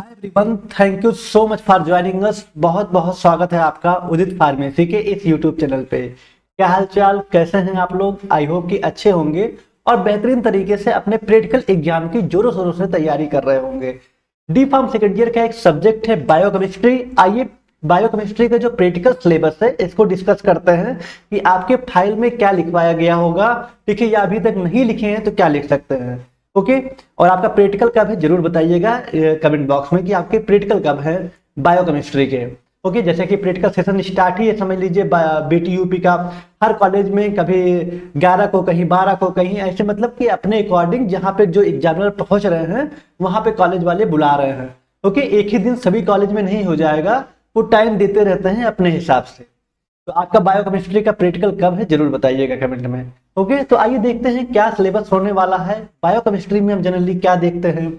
Everyone, thank you so much for joining us. बहुत बहुत स्वागत है आपका उदित फार्मेसी के इस यूट्यूब चैनल पे। क्या हाल चाल, कैसे हैं आप लोग? आई होप कि अच्छे होंगे और बेहतरीन तरीके से अपने प्रैक्टिकल एग्जाम की जोरों शोरों से तैयारी कर रहे होंगे। डी फार्म सेकेंड ईयर का एक सब्जेक्ट है बायोकेमिस्ट्री। आइए बायोकेमिस्ट्री का जो प्रैक्टिकल सिलेबस है इसको डिस्कस करते हैं कि आपके फाइल में क्या लिखवाया गया होगा। देखिए, या अभी तक नहीं लिखे हैं तो क्या लिख सकते हैं। ओके, और आपका प्रैक्टिकल कब है जरूर बताइएगा कमेंट बॉक्स में कि आपके प्रैक्टिकल कब है बायोकेमिस्ट्री के। ओके, जैसे कि प्रैक्टिकल सेशन स्टार्ट ही है, समझ लीजिए बीटी यूपी का हर कॉलेज में कभी 11 को, कहीं 12 को, कहीं ऐसे, मतलब कि अपने अकॉर्डिंग जहाँ पे जो एग्जामिनर पहुंच रहे हैं वहां पे कॉलेज वाले बुला रहे हैं। ओके, एक ही दिन सभी कॉलेज में नहीं हो जाएगा, वो टाइम देते रहते हैं अपने हिसाब से। तो आपका बायोकेमिस्ट्री का प्रैक्टिकल कब है जरूर बताइएगा कमेंट में। ओके, तो आइए देखते हैं क्या सिलेबस होने वाला है। बायोकेमिस्ट्री में हम जनरली क्या देखते हैं।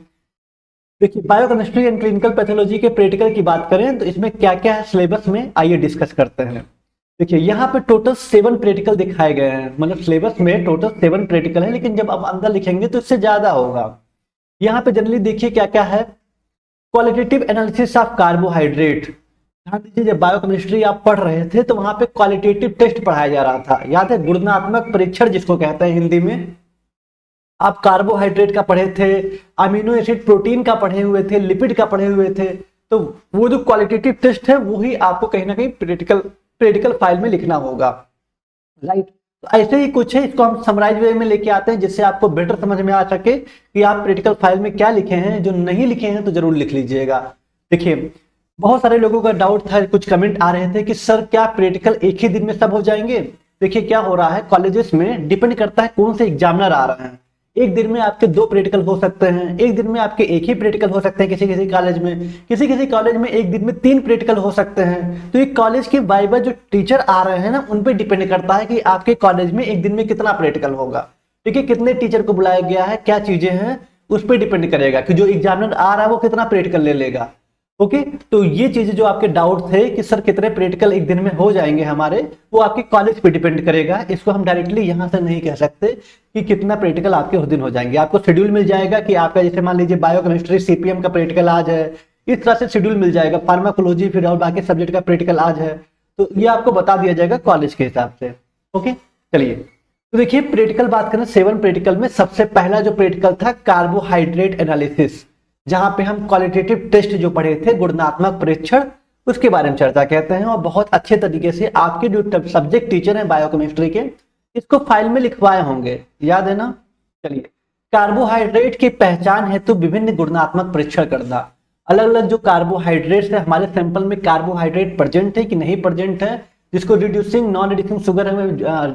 देखिए, बायोकेमिस्ट्री एंड क्लिनिकल पैथोलॉजी के प्रैक्टिकल की बात करें तो इसमें क्या क्या है सिलेबस में, आइए डिस्कस करते हैं। देखिए, यहाँ पे टोटल 7 प्रैक्टिकल दिखाए गए हैं, मतलब सिलेबस में टोटल 7 प्रैक्टिकल है, लेकिन जब आप अंदर लिखेंगे तो इससे ज्यादा होगा। यहाँ पे जनरली देखिए क्या क्या है। Qualitative analysis of carbohydrate. ध्यान दीजिए, जब बायोकेमिस्ट्री आप पढ़ रहे थे तो वहां पे क्वालिटेटिव टेस्ट पढ़ाया जा रहा था, याद है? गुणात्मक परीक्षण जिसको कहते हैं हिंदी में। आप कार्बोहाइड्रेट का पढ़े थे, अमीनो एसिड प्रोटीन का पढ़े हुए थे, लिपिड का पढ़े हुए थे। तो वो जो क्वालिटेटिव टेस्ट है वो ही आपको कहीं ना कहीं प्रैक्टिकल फाइल में लिखना होगा, राइट? तो ऐसे ही कुछ है, इसको हम समराइज वे में लेके आते हैं जिससे आपको बेटर समझ में आ सके कि आप प्रैक्टिकल फाइल में क्या लिखे हैं। जो नहीं लिखे हैं तो जरूर लिख लीजिएगा। देखिए, बहुत सारे लोगों का डाउट था, कुछ कमेंट आ रहे थे कि सर क्या प्रैक्टिकल एक ही दिन में सब हो जाएंगे। देखिए, क्या हो रहा है कॉलेजेस में, डिपेंड करता है कौन से एग्जामिनर आ रहे हैं। एक दिन में आपके 2 प्रैक्टिकल हो सकते हैं, एक दिन में आपके एक ही प्रैक्टिकल हो सकते हैं, किसी किसी कॉलेज में, किसी कॉलेज में एक दिन में 3 प्रैक्टिकल हो सकते हैं। तो एक कॉलेज के वाइवा जो टीचर आ रहे हैं ना, उन पे डिपेंड करता है कि आपके कॉलेज में एक दिन में कितना प्रैक्टिकल होगा। ठीक है, कितने टीचर को बुलाया गया है, क्या चीजें हैं, उस पर डिपेंड करेगा कि जो एग्जामिनर आ रहा है वो कितना प्रैक्टिकल ले लेगा। ओके, तो ये चीजें जो आपके डाउट थे कि सर कितने प्रैक्टिकल एक दिन में हो जाएंगे हमारे, वो आपके कॉलेज पे डिपेंड करेगा। इसको हम डायरेक्टली यहां से नहीं कह सकते कि कितना प्रैक्टिकल आपके उस दिन हो जाएंगे। आपको शेड्यूल मिल जाएगा कि आपका, जैसे मान लीजिए बायोकेमिस्ट्री सीपीएम का प्रैक्टिकल आज है, इस तरह से शेड्यूल मिल जाएगा। फार्माकोलॉजी फिर और बाकी सब्जेक्ट का प्रैक्टिकल आज है, तो ये आपको बता दिया जाएगा कॉलेज के हिसाब से। ओके, चलिए, तो देखिए प्रैक्टिकल बात करें, 7 प्रैक्टिकल में सबसे पहला जो प्रैक्टिकल था कार्बोहाइड्रेट एनालिसिस, जहां पे हम क्वालिटेटिव टेस्ट जो पढ़े थे, गुणात्मक परीक्षण, उसके बारे में चर्चा कहते हैं। और बहुत अच्छे तरीके से आपके जो सब्जेक्ट टीचर हैं बायोकेमिस्ट्री के, इसको फाइल में लिखवाए होंगे, याद है ना? चलिए, कार्बोहाइड्रेट की पहचान हेतु विभिन्न गुणात्मक परीक्षण करना। अलग अलग जो कार्बोहाइड्रेट्स है हमारे सैंपल में, कार्बोहाइड्रेट प्रेजेंट है कि नहीं प्रेजेंट है, जिसको reducing non reducing sugar,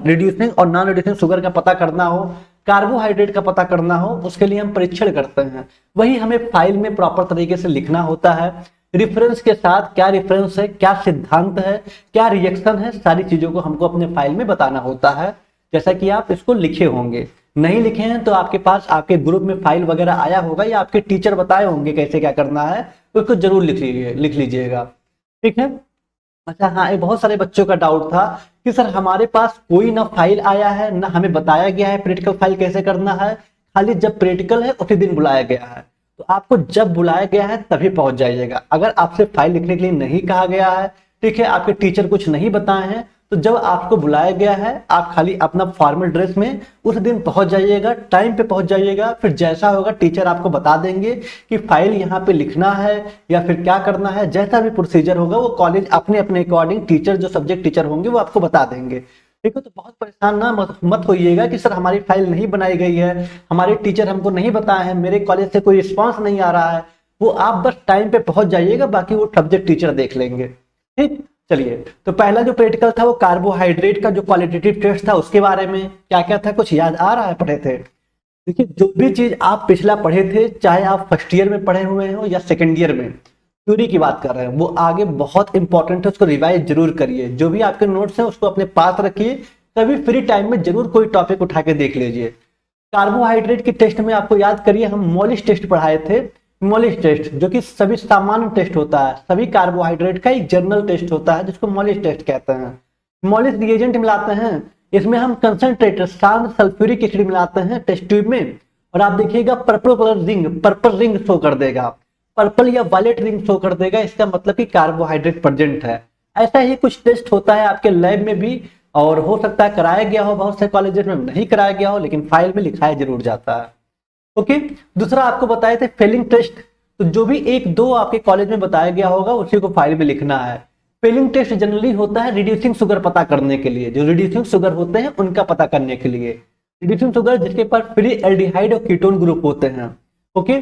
reducing और नॉन रिड्यूसिंग शुगर का पता करना हो, कार्बोहाइड्रेट का पता करना हो, उसके लिए हम परीक्षण करते हैं। वही हमें फाइल में प्रॉपर तरीके से लिखना होता है, रिफरेंस के साथ। क्या रिफरेंस है, क्या सिद्धांत है, क्या रिएक्शन है, सारी चीजों को हमको अपने फाइल में बताना होता है, जैसा कि आप इसको लिखे होंगे। नहीं लिखे हैं तो आपके पास आपके ग्रुप में फाइल वगैरह आया होगा या आपके टीचर बताए होंगे कैसे क्या करना है, उसको जरूर लिख लीजिएगा। ठीक है। अच्छा हाँ, ये बहुत सारे बच्चों का डाउट था कि सर हमारे पास कोई ना फाइल आया है ना हमें बताया गया है प्रैक्टिकल फाइल कैसे करना है, खाली जब प्रैक्टिकल है उसी दिन बुलाया गया है। तो आपको जब बुलाया गया है तभी पहुंच जाइएगा। अगर आपसे फाइल लिखने के लिए नहीं कहा गया है, ठीक है, आपके टीचर कुछ नहीं बताए हैं, तो जब आपको बुलाया गया है आप खाली अपना फॉर्मल ड्रेस में उस दिन पहुंच जाइएगा, टाइम पे पहुंच जाइएगा। फिर जैसा होगा टीचर आपको बता देंगे कि फाइल यहाँ पे लिखना है या फिर क्या करना है, जैसा भी प्रोसीजर होगा वो कॉलेज अपने अपने अकॉर्डिंग, टीचर जो सब्जेक्ट टीचर होंगे वो आपको बता देंगे। ठीक है, तो बहुत परेशान ना मत होइएगा कि सर हमारी फाइल नहीं बनाई गई है, हमारे टीचर हमको नहीं बताए हैं, मेरे कॉलेज से कोई रिस्पॉन्स नहीं आ रहा है। वो आप बस टाइम पे पहुंच जाइएगा, बाकी वो सब्जेक्ट टीचर देख लेंगे। ठीक, चलिए, तो पहला जो प्रैक्टिकल था वो कार्बोहाइड्रेट का जो क्वालिटेटिव टेस्ट था उसके बारे में। क्या क्या था, कुछ याद आ रहा है? पढ़े थे? देखिए, जो भी चीज आप पिछला पढ़े थे, चाहे आप फर्स्ट ईयर में पढ़े हुए हो या सेकेंड ईयर में, थ्योरी की बात कर रहे हैं, वो आगे बहुत इंपॉर्टेंट है, उसको रिवाइज जरूर करिए। जो भी आपके नोट्स हैं उसको अपने पास रखिए, कभी फ्री टाइम में जरूर कोई टॉपिक उठा के देख लीजिए। कार्बोहाइड्रेट के टेस्ट में आपको याद करिए, हम मोलिस टेस्ट पढ़ाए थे। मोलिस टेस्ट जो कि सभी सामान्य टेस्ट होता है, सभी कार्बोहाइड्रेट का एक जर्नल टेस्ट होता है जिसको मोलिस टेस्ट कहते हैं। मोलिस रिएजेंट मिलाते हैं, इसमें हम कंसंट्रेटेड शांत सल्फ्यूरिक एसिड मिलाते हैं टेस्ट ट्यूब में, और आप देखिएगा purple colour ring, purple ring show कर देगा। पर्पल या वायलेट रिंग शो कर देगा, इसका मतलब कि कार्बोहाइड्रेट प्रेजेंट है। ऐसा ही कुछ टेस्ट होता है आपके लैब में भी, और हो सकता है कराया गया हो, बहुत से कॉलेजेस में नहीं कराया गया हो, लेकिन फाइल में लिखाया जरूर जाता है। ओके, दूसरा आपको बताए थे फेलिंग टेस्ट। तो जो भी एक दो आपके कॉलेज में बताया गया होगा उसी को फाइल में लिखना है। फेलिंग टेस्ट जनरली होता है रिड्यूसिंग शुगर पता करने के लिए, जो रिड्यूसिंग शुगर होते हैं उनका पता करने के लिए। रिड्यूसिंग शुगर जिसके पास फ्री एल्डिहाइड और कीटोन ग्रुप होते हैं। ओके,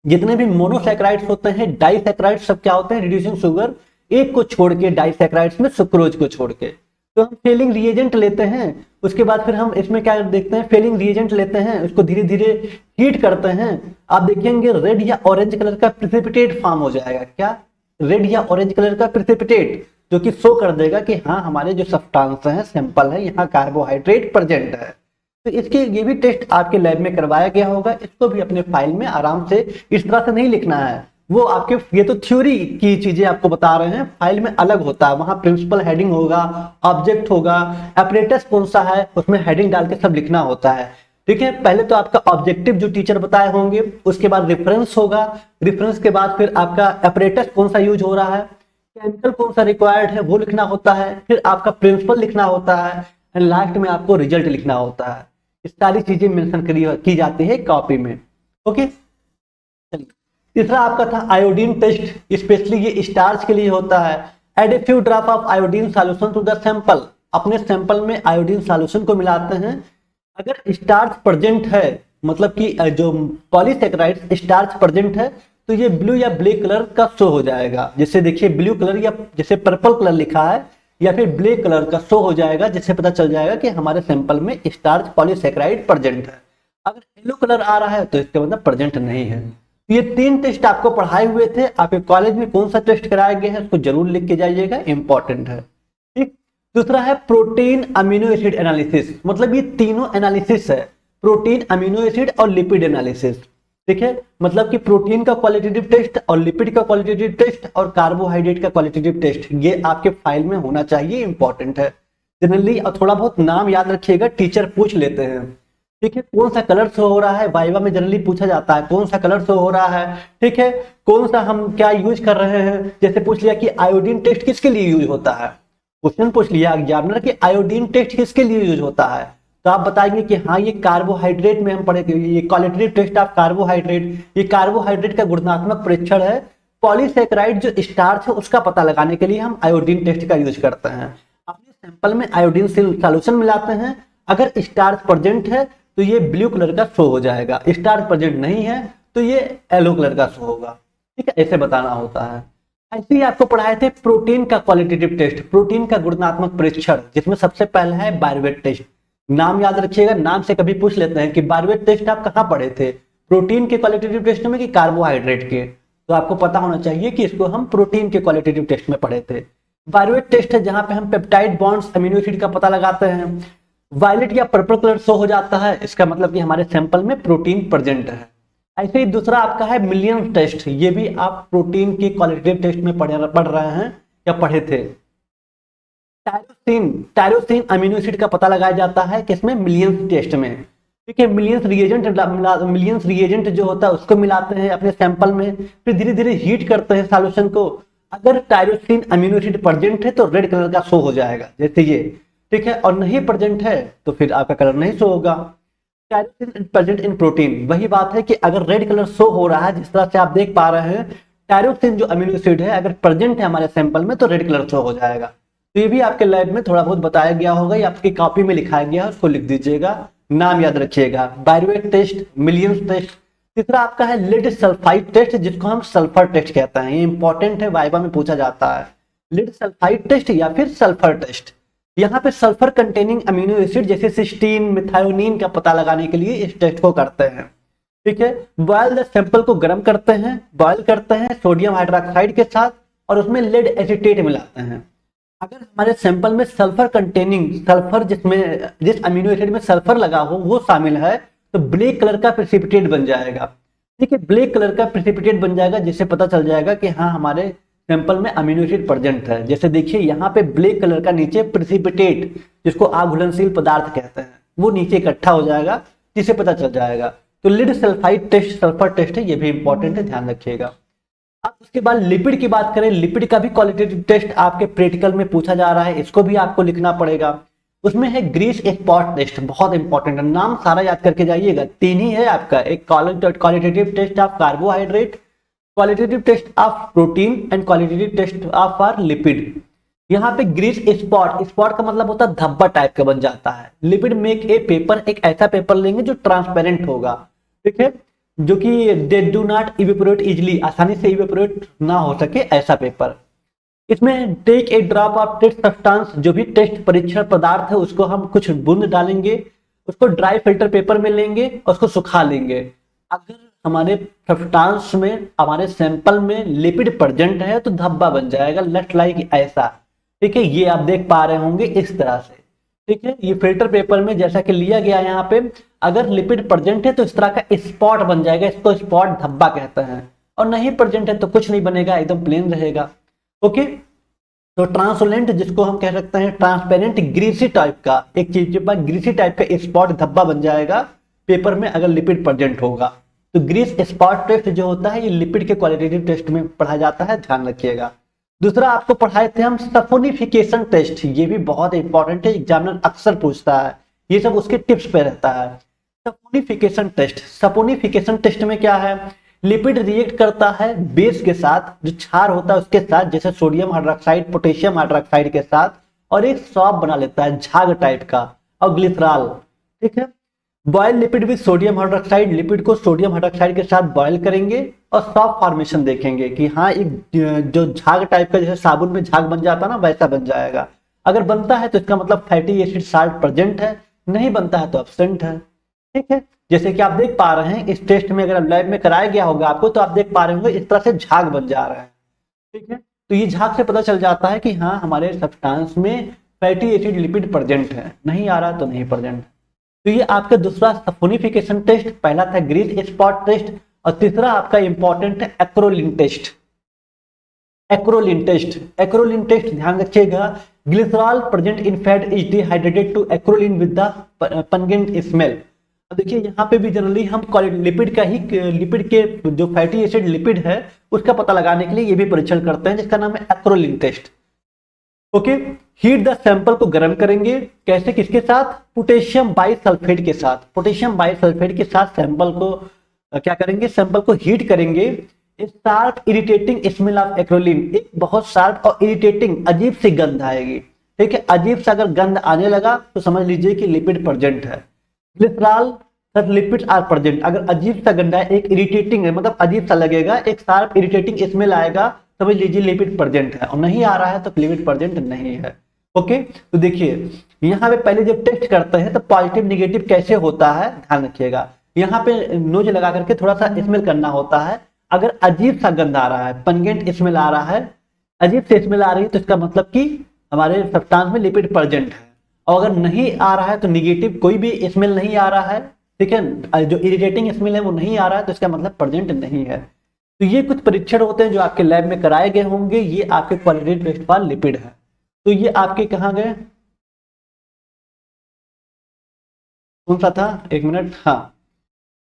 जितने भी मोनोसैकेराइड्स होते हैं, डाइसैकेराइड्स सब क्या होते हैं, रिड्यूसिंग शुगर, एक को छोड़ के डाइसैकेराइड्स में सुक्रोज को छोड़ के। तो हम फेलिंग रिएजेंट लेते हैं, उसके बाद फिर हम इसमें क्या देखते हैं, फेलिंग रिएजेंट लेते हैं, उसको धीरे धीरे हीट करते हैं। आप देखेंगे रेड या ऑरेंज कलर का प्रिसिपिटेट फॉर्म हो जाएगा। क्या? रेड या ऑरेंज कलर का प्रिसिपिटेट, जो कि शो कर देगा कि हाँ हमारे जो सब्सटेंस है, सैंपल है, यहाँ कार्बोहाइड्रेट प्रेजेंट है। तो इसके ये भी टेस्ट आपके लैब में करवाया गया होगा, इसको भी अपने फाइल में आराम से, इस तरह से नहीं लिखना है। वो आपके, ये तो थ्योरी की चीजें आपको बता रहे हैं, फाइल में अलग होता है, वहां प्रिंसिपल हेडिंग होगा, ऑब्जेक्ट होगा, अपरेटस कौन सा है उसमें हेडिंग डाल के सब लिखना होता है। ठीक है, पहले तो आपका ऑब्जेक्टिव जो टीचर बताए होंगे, उसके बाद रेफरेंस होगा, रेफरेंस के बाद फिर आपका अपरेटस कौन सा यूज हो रहा है, केमिकल कौन सा रिक्वायर्ड है वो लिखना होता है, फिर आपका प्रिंसिपल लिखना होता है, एंड लास्ट में आपको रिजल्ट लिखना होता है। इस सारी चीजें मेंशन की जाती है कॉपी में। ओके, चलिए तीसरा आपका था आयोडीन टेस्ट। स्पेशली ये स्टार्च के लिए होता है। Add a few drop of iodine solution to the sample. अपने सैंपल में आयोडीन सॉल्यूशन को मिलाते हैं। अगर स्टार्च प्रेजेंट है, मतलब कि जो पॉलीसैकेराइड स्टार्च प्रेजेंट है, तो ये ब्लू या ब्लैक कलर का शो हो जाएगा। जैसे देखिए ब्लू कलर या जैसे पर्पल कलर लिखा है, या फिर ब्लैक कलर का शो हो जाएगा, जिससे पता चल जाएगा कि हमारे सैंपल में स्टार्च पॉलीसैकेराइड प्रेजेंट है। अगर येलो कलर आ रहा है तो इसका मतलब प्रेजेंट नहीं है। ये तीन टेस्ट आपको पढ़ाए हुए थे, आपके कॉलेज में कौन सा टेस्ट कराया गया है उसको जरूर लिख के जाइएगा, इंपॉर्टेंट है। ठीक, दूसरा है प्रोटीन अमीनो एसिड एनालिसिस। मतलब ये तीनों एनालिसिस है, प्रोटीन, अमीनो एसिड और लिपिड एनालिसिस। ठीक है, मतलब कि प्रोटीन का क्वालिटेटिव टेस्ट और लिपिड का क्वालिटेटिव टेस्ट और कार्बोहाइड्रेट का क्वालिटेटिव टेस्ट, ये आपके फाइल में होना चाहिए, इंपॉर्टेंट है जनरली। और थोड़ा बहुत नाम याद रखिएगा, टीचर पूछ लेते हैं। ठीक है, कौन सा कलर शो हो रहा है, वाइवा में जनरली पूछा जाता है कौन सा कलर शो हो रहा है। ठीक है, कौन सा हम क्या यूज कर रहे हैं, जैसे पूछ लिया कि आयोडीन टेस्ट किसके लिए यूज होता है, क्वेश्चन पूछ लिया एग्जामिनर कि आयोडीन टेस्ट किसके लिए यूज होता है, तो आप बताएंगे कि हाँ ये कार्बोहाइड्रेट में हम पढ़े थे, ये क्वालिटेटिव टेस्ट ऑफ कार्बोहाइड्रेट, ये कार्बोहाइड्रेट का गुणात्मक परीक्षण है। पॉलीसैकेराइड जो स्टार्च है उसका पता लगाने के लिए हम आयोडीन टेस्ट का यूज करते हैं। अपने सैंपल में आयोडीन सॉल्यूशन मिलाते हैं, अगर स्टार्च प्रेजेंट है तो ये ब्लू कलर का शो हो जाएगा, स्टार्च प्रेजेंट नहीं है तो ये येलो कलर का शो होगा। ठीक है, ऐसे बताना होता है। ऐसे ही आपको पढ़ाए थे प्रोटीन का क्वालिटेटिव टेस्ट, प्रोटीन का गुणात्मक परीक्षण, जिसमें सबसे पहला है बारवेट टेस्ट। नाम याद रखिएगा, नाम से कभी पूछ लेते हैं कि बारवेट टेस्ट आप कहाँ पढ़े थे, प्रोटीन के क्वालिटेटिव टेस्ट में कि कार्बोहाइड्रेट के, तो आपको पता होना चाहिए कि इसको हम प्रोटीन के क्वालिटेटिव टेस्ट में पढ़े थे। बारवेट टेस्ट है जहां पे हम पेप्टाइड बॉन्ड्स अमीनो एसिड का पता लगाते हैं। वायलेट या पर्पल कलर शो हो जाता है, इसका मतलब कि हमारे सैंपल में प्रोटीन प्रेजेंट है। ऐसे ही दूसरा आपका है मिलियन टेस्ट, ये भी आप प्रोटीन के क्वालिटेटिव टेस्ट में पढ़ रहे हैं या पढ़े थे। टायरोसिन अमीनो एसिड का पता लगाया जाता है किसमें, मिलियंस टेस्ट में। ठीक है, मिलियंस रिएजेंट जो होता है उसको मिलाते हैं अपने सैंपल में, फिर धीरे धीरे हीट करते हैं सॉल्यूशन को। अगर टायरोसिन अमीनो एसिड प्रेजेंट है तो रेड कलर का शो हो जाएगा, जैसे ये। ठीक है, और नहीं प्रेजेंट है तो फिर आपका कलर नहीं शो होगा। टायरोसिन प्रेजेंट इन प्रोटीन, वही बात है कि अगर रेड कलर शो हो रहा है, जिस तरह से आप देख पा रहे हैं, टायरोसिन जो अमीनो एसिड है अगर प्रेजेंट है हमारे सैंपल में तो रेड कलर शो हो जाएगा। तो ये भी आपके लैब में थोड़ा बहुत बताया गया होगा या आपकी कॉपी में लिखाया गया है, उसको लिख दीजिएगा, नाम याद रखिएगा। बायरवेट टेस्ट, मिलियंस टेस्ट। तीसरा आपका है लेड सल्फाइड टेस्ट, जिसको हम सल्फर टेस्ट कहते हैं, ये इंपॉर्टेंट है, वाइवा में पूछा जाता है। लेड सल्फाइड टेस्ट या फिर सल्फर टेस्ट, यहाँ पे सल्फर कंटेनिंग अमीनो एसिड जैसे सिस्टीन, मिथायोनिन का पता लगाने के लिए इस टेस्ट को करते हैं। ठीक है, बॉयल द सैंपल को गर्म करते हैं, बॉयल करते हैं सोडियम हाइड्रोक्साइड के साथ और उसमें लेड एसीटेट मिलाते हैं। अगर हमारे सैंपल में सल्फर कंटेनिंग, सल्फर जिस अमीनो एसिड में सल्फर लगा हो वो शामिल है, तो ब्लैक कलर का प्रेसिपिटेट बन जाएगा। ठीक है, ब्लैक कलर का प्रेसिपिटेट बन जाएगा, जिससे पता चल जाएगा कि हाँ हमारे सैंपल में अमीनो एसिड प्रेजेंट है। जैसे देखिए यहाँ पे ब्लैक कलर का नीचे प्रेसिपिटेट, जिसको आघुलनशील पदार्थ कहते हैं, वो नीचे इकट्ठा हो जाएगा, जिससे पता चल जाएगा। तो lead sulphide test sulphur test है, ये भी इंपॉर्टेंट है, ध्यान रखिएगा। उसके बाद लिपिड की बात करें, लिपिड का भी क्वालिटेटिव टेस्ट आपके प्रैक्टिकल में पूछा जा रहा है, इसको भी आपको लिखना पड़ेगा। उसमें है ग्रीस स्पॉट टेस्ट, बहुत इंपॉर्टेंट है, नाम सारा याद करके जाइएगा। तीन ही है आपका, एक qualitative test of carbohydrate, qualitative test of protein and qualitative test of or lipid. यहाँ पे ग्रीस स्पॉट, स्पॉट का मतलब होता है धब्बा टाइप का बन जाता है। लिपिड मेक ए पेपर, एक ऐसा पेपर लेंगे जो ट्रांसपेरेंट होगा, ठीक है, जो कि they do not evaporate easily, आसानी से इवेपोरेट ना हो सके ऐसा पेपर। इसमें take a drop of test substance, जो भी टेस्ट परीक्षण पदार्थ है उसको हम कुछ बूंद डालेंगे, उसको ड्राई फिल्टर पेपर में लेंगे और उसको सुखा लेंगे। अगर हमारे सब्सटेंस में, हमारे सैंपल में लिपिड प्रेजेंट है तो धब्बा बन जाएगा, लेफ्ट लाइक ऐसा, ठीक है, ये आप देख पा रहे होंगे इस तरह से, ठीक है। ये फिल्टर पेपर में जैसा कि लिया गया यहाँ पे, अगर लिपिड प्रेजेंट है तो इस तरह का स्पॉट बन जाएगा, इसको स्पॉट धब्बा कहते हैं, और नहीं प्रेजेंट है तो कुछ नहीं बनेगा, एकदम प्लेन रहेगा। ओके, तो ट्रांसोलेंट जिसको हम कह सकते हैं ट्रांसपेरेंट ग्रीसी टाइप का, एक चीज के पास ग्रीसी टाइप का स्पॉट धब्बा बन जाएगा पेपर में अगर लिपिड प्रेजेंट होगा। तो ग्रीस स्पॉट टेस्ट जो होता है ये लिपिड के क्वालिटेटिव टेस्ट में पढ़ा जाता है, ध्यान रखिएगा। दूसरा आपको पढ़ाए थे हम सफोनिफिकेशन टेस्ट, ये भी बहुत इंपॉर्टेंट है, एग्जामिनर अक्सर पूछता है, ये सब उसके टिप्स पे रहता है। सपोनिफिकेशन टेस्ट, सपोनिफिकेशन टेस्ट में क्या है, लिपिड रिएक्ट करता है बेस के साथ, जो क्षार होता है उसके साथ, जैसे सोडियम हाइड्रोक्साइड पोटेशियम हाइड्रोक्साइड के साथ, और एक सॉप बना लेता है झाग टाइप का, और ग्लिसरॉल, ठीक है। Boil lipid with sodium hydroxide, lipid को सोडियम हाइड्रोक्साइड के साथ बॉयल करेंगे और सॉप फॉर्मेशन देखेंगे कि हाँ एक जो झाग टाइप का, जैसे साबुन में झाग बन जाता है ना, वैसा बन जाएगा। अगर बनता है तो इसका मतलब फैटी एसिड साल्ट प्रेजेंट है, नहीं बनता है तो एब्सेंट है, ठीक है। जैसे कि आप देख पा रहे हैं इस टेस्ट में, अगर लैब में कराया गया होगा आपको तो आप देख पा रहे होंगे इस तरह से झाग बन जा रहा है, ठीक है। तो ये झाग से पता चल जाता है कि हाँ हमारे सब्सटेंस में फैटी एसिड लिपिड प्रेजेंट है, नहीं आ रहा तो नहीं प्रेजेंट। तो ये आपका दूसरा सफोनिफिकेशन टेस्ट, पहला था ग्रीस स्पॉट टेस्ट, और तीसरा आपका इंपॉर्टेंट है acrolein test. Acrolein test, acrolein test ध्यान रखिएगा, glycerol present in fat is dehydrated to acrolein with the pungent smell. देखिए यहाँ पे भी जनरली हम लिपिड का ही, लिपिड के जो फैटी एसिड लिपिड है उसका पता लगाने के लिए ये भी परीक्षण करते हैं, जिसका नाम है acrolein test. Okay, heat the sample को गर्म करेंगे, कैसे, किसके साथ, पोटेशियम बाइसल्फेट के साथ, पोटेशियम बाइसल्फेट के साथ सैंपल को क्या करेंगे, सैंपल को हीट करेंगे। Sharp irritating smell of acrolein, एक बहुत शार्प और इरिटेटिंग अजीब सी गंध आएगी, ठीक है। अजीब सा अगर गंध आने लगा तो समझ लीजिए कि लिपिड प्रेजेंट है। ग्लिसरॉल सर लिपिड आर प्रेजेंट, अगर अजीब सा गंध है, एक इरिटेटिंग है, मतलब अजीब सा लगेगा, एक शार्प इरिटेटिंग स्मेल आएगा, समझ लीजिए लिपिड प्रेजेंट है, और नहीं आ रहा है तो लिपिड प्रेजेंट नहीं है। ओके, तो देखिए यहाँ पे पहले जब टेस्ट करते हैं तो पॉजिटिव निगेटिव कैसे होता है ध्यान रखिएगा। यहाँ पे नोज लगा करके थोड़ा सा स्मेल करना होता है, अगर अजीब सा गंध आ रहा है, पंगेंट स्मेल आ रहा है, अजीब से स्मेल आ रही है, तो इसका मतलब कि हमारे सब्सटेंस में लिपिड प्रेजेंट है। और अगर नहीं आ रहा है तो निगेटिव, कोई भी स्मेल नहीं आ रहा है, ठीक है, जो इरिटेटिंग स्मेल है वो नहीं आ रहा है, तो इसका मतलब प्रेजेंट नहीं है। तो ये कुछ परीक्षण होते हैं जो आपके लैब में कराए गए होंगे, ये आपके क्वालिटेटिव टेस्ट फॉर लिपिड है। तो ये आपके कहाँ गए, कौन सा था, एक मिनट, हाँ,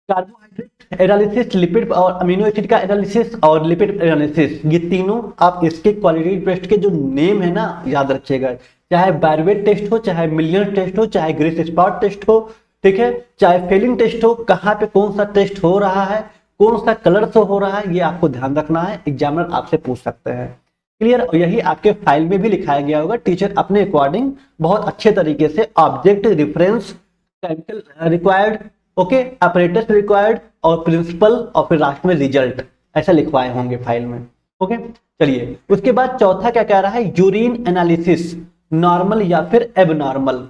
कार्बोहाइड्रेट एनालिसिस, लिपिड और अमीनो एसिड का एनालिसिस और लिपिड एनालिसिस, ये तीनों आप इसके क्वालिटेटिव टेस्ट के जो नेम है ना याद रखिएगा, चाहे बारवेट टेस्ट हो, चाहे मिलियन टेस्ट हो, चाहे ग्रीस स्पॉट टेस्ट हो, ठीक है, चाहे फेलिंग टेस्ट हो, कहाँ पे कौन सा टेस्ट हो रहा है, कौन सा कलर से हो रहा है, ये आपको ध्यान रखना है, एग्जामिनर आपसे पूछ सकते हैं। क्लियर, और यही आपके फाइल में भी लिखाया गया होगा, टीचर अपने अकॉर्डिंग बहुत अच्छे तरीके से object, reference, chemical required, okay, operators required और प्रिंसिपल, और फिर लास्ट में रिजल्ट, ऐसा लिखवाए होंगे फाइल में। ओके, चलिए उसके बाद चौथा क्या कह रहा है, यूरिन एनालिसिस, नॉर्मल या फिर एबनॉर्मल,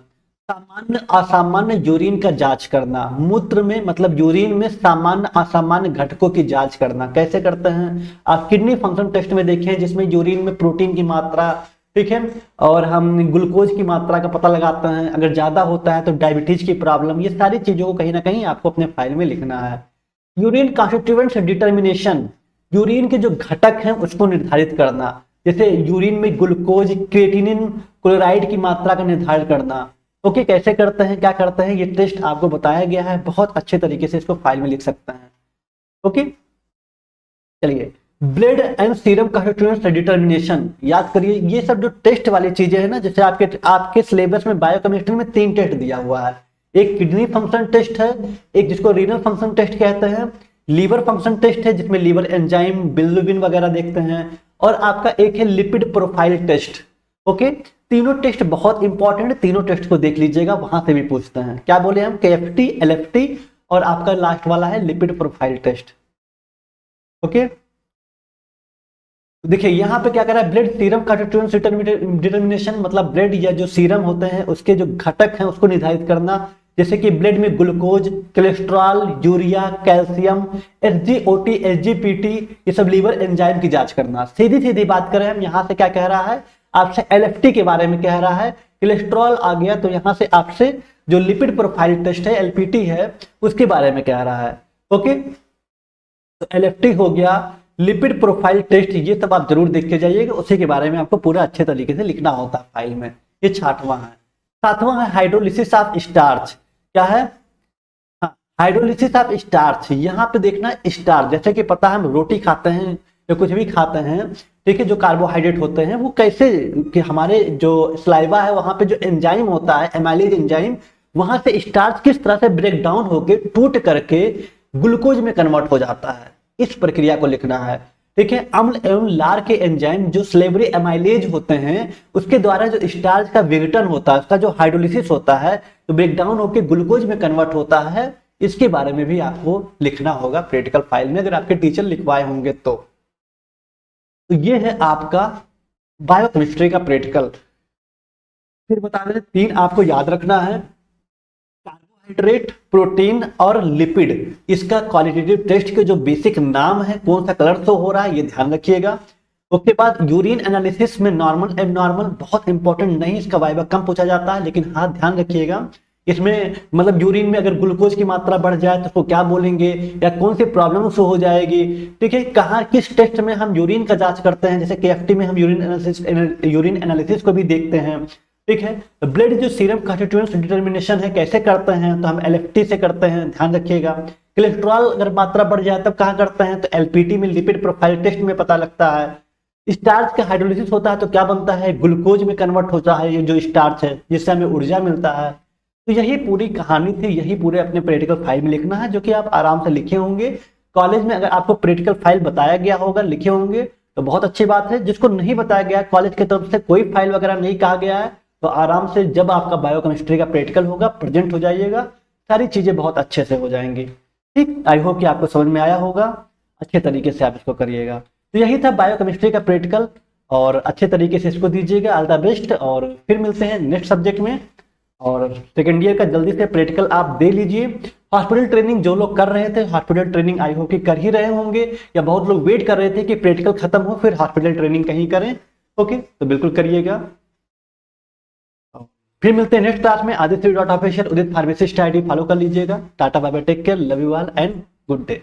सामान्य असामान्य यूरिन का जांच करना, मूत्र में मतलब यूरिन में सामान्य असामान्य घटकों की जांच करना। कैसे करते हैं, आप किडनी फंक्शन टेस्ट में देखें जिसमें यूरिन में प्रोटीन की मात्रा, ठीक है, और हम ग्लूकोज की मात्रा का पता लगाते हैं, अगर ज्यादा होता है तो डायबिटीज की प्रॉब्लम, ये सारी चीजों को कहीं ना कहीं आपको अपने फाइल में लिखना है। यूरिन कॉन्स्टिट्यूएंट्स डिटर्मिनेशन, यूरिन के जो घटक हैं उसको निर्धारित करना, जैसे यूरिन में ग्लूकोज, क्रिएटिनिन, क्लोराइड की मात्रा का निर्धारण करना। ओके, कैसे करते हैं, क्या करते हैं, ये टेस्ट आपको बताया गया है, बहुत अच्छे तरीके से इसको फाइल में लिख सकते हैं। ओके, चलिए blood and serum constituents determination, याद करिए ये सब जो टेस्ट वाली चीजें है ना, जैसे आपके आपके सिलेबस में बायोकेमिस्ट्री में 3 टेस्ट दिया हुआ है। एक किडनी फंक्शन टेस्ट है, एक जिसको रीनल फंक्शन टेस्ट कहते हैं, लीवर फंक्शन टेस्ट है जिसमें लीवर एंजाइम बिलिरुबिन वगैरह देखते हैं, और आपका एक है लिपिड प्रोफाइल टेस्ट। ओके, तीनों टेस्ट बहुत इंपॉर्टेंट है, तीनों टेस्ट को देख लीजिएगा, वहां से भी पूछते हैं। क्या बोले हम, KFT, LFT और आपका लास्ट वाला है लिपिड प्रोफाइल टेस्ट। ओके, देखिए यहाँ पे क्या कर रहा है, ब्लड सीरम कंस्टिट्यूएंट्स डिटर्मिनेशन, मतलब ब्लड या जो सीरम होते हैं उसके जो घटक हैं उसको निर्धारित करना, जैसे कि ब्लड में glucose, cholesterol, urea, calcium, SGOT, SGPT, ये सब लीवर एंजाइम की जांच करना। सीधी सीधी बात करें हम, यहाँ से क्या कह रहा है आपसे, LFT के बारे में कह रहा है, कोलेस्ट्रॉल आ गया तो यहाँ से आपसे जो लिपिड प्रोफाइल टेस्ट है LPT है उसके बारे में कह रहा है। ओके, तो LFT हो गया, लिपिड प्रोफाइल टेस्ट, ये सब आप जरूर देख के जाइएगा, उसी के बारे में आपको पूरा अच्छे तरीके से लिखना होता है फाइल में। ये 6वां है। 7वां है हाइड्रोलिसिस ऑफ स्टार्च। क्या है, हाँ, हाइड्रोलिसिस ऑफ स्टार्च। यहाँ पे देखना स्टार्च, जैसे कि पता है हम रोटी खाते हैं या कुछ भी खाते हैं, ठीक है, जो कार्बोहाइड्रेट होते हैं वो कैसे कि हमारे जो स्लाइवा है वहां पे जो एंजाइम होता है एमाइलेज एंजाइम, वहां से स्टार्च किस तरह से ब्रेक डाउन होके टूट करके ग्लूकोज में कन्वर्ट हो जाता है, इस प्रक्रिया को लिखना है। ठीक है, अम्ल एवं लार के एंजाइम जो स्लेवरी एमाइलेज होते हैं उसके द्वारा जो स्टार्च का विघटन होता है, उसका जो हाइड्रोलिसिस होता है, तो ब्रेकडाउन होकर ग्लूकोज में कन्वर्ट होता है, इसके बारे में भी आपको लिखना होगा प्रैक्टिकल फाइल में, अगर आपके टीचर लिखवाए होंगे तो ये है आपका बायोकेमिस्ट्री का प्रैक्टिकल। फिर बता दें 3 आपको याद रखना है, कार्बोहाइड्रेट, प्रोटीन और लिपिड, इसका क्वालिटेटिव टेस्ट के जो बेसिक नाम है, कौन सा कलर शो हो रहा है ये ध्यान रखिएगा। उसके बाद यूरिन एनालिसिस में नॉर्मल एबनॉर्मल बहुत इंपॉर्टेंट नहीं, इसका वाइवा कम पूछा जाता है, लेकिन हाँ ध्यान रखिएगा इसमें, मतलब यूरिन में अगर ग्लूकोज की मात्रा बढ़ जाए तो उसको क्या बोलेंगे, या कौन सी प्रॉब्लम शो हो जाएगी। ठीक है, कहाँ किस टेस्ट में हम यूरिन का जांच करते हैं, जैसे KFT में हम यूरिन एनालिसिस को भी देखते हैं। ठीक है, ब्लड जो सीरम कंस्टिट्यूएंट्स डिटर्मिनेशन है कैसे करते हैं, तो हम LFT से करते हैं, ध्यान रखिएगा। कोलेस्ट्रॉल अगर मात्रा बढ़ जाए तब कहाँ करते हैं, तो LPT में लिपिड प्रोफाइल टेस्ट में पता लगता है। स्टार्च का हाइड्रोलिसिस होता है तो क्या बनता है, ग्लूकोज में कन्वर्ट होता है ये जो स्टार्च है, जिससे हमें ऊर्जा मिलता है। तो यही पूरी कहानी थी, यही पूरे अपने प्रैक्टिकल फाइल में लिखना है, जो कि आप आराम से लिखे होंगे। कॉलेज में अगर आपको प्रैक्टिकल फाइल बताया गया होगा, लिखे होंगे तो बहुत अच्छी बात है। जिसको नहीं बताया गया, कॉलेज की तरफ से कोई फाइल वगैरह नहीं कहा गया है, तो आराम से जब आपका बायोकेमिस्ट्री का प्रैक्टिकल होगा प्रेजेंट हो जाइएगा, सारी चीजें बहुत अच्छे से हो जाएंगी। ठीक, आई होप कि आपको समझ में आया होगा, अच्छे तरीके से आप इसको करिएगा। तो यही था बायोकेमिस्ट्री का प्रैक्टिकल, और अच्छे तरीके से इसको दीजिएगा, ऑल द बेस्ट, और फिर मिलते हैं नेक्स्ट सब्जेक्ट में। और सेकेंड ईयर का जल्दी से प्रैक्टिकल आप दे लीजिए। हॉस्पिटल ट्रेनिंग जो लोग कर रहे थे, हॉस्पिटल ट्रेनिंग आई होप कि कर ही रहे होंगे, या बहुत लोग वेट कर रहे थे कि प्रैक्टिकल खत्म हो फिर हॉस्पिटल ट्रेनिंग कहीं करें। ओके, तो बिल्कुल करिएगा। फिर मिलते हैं नेक्स्ट क्लास में। Aditya official Udit pharmacist ID follow कर लीजिएगा। Tata bye bye, take care, love you all and good day.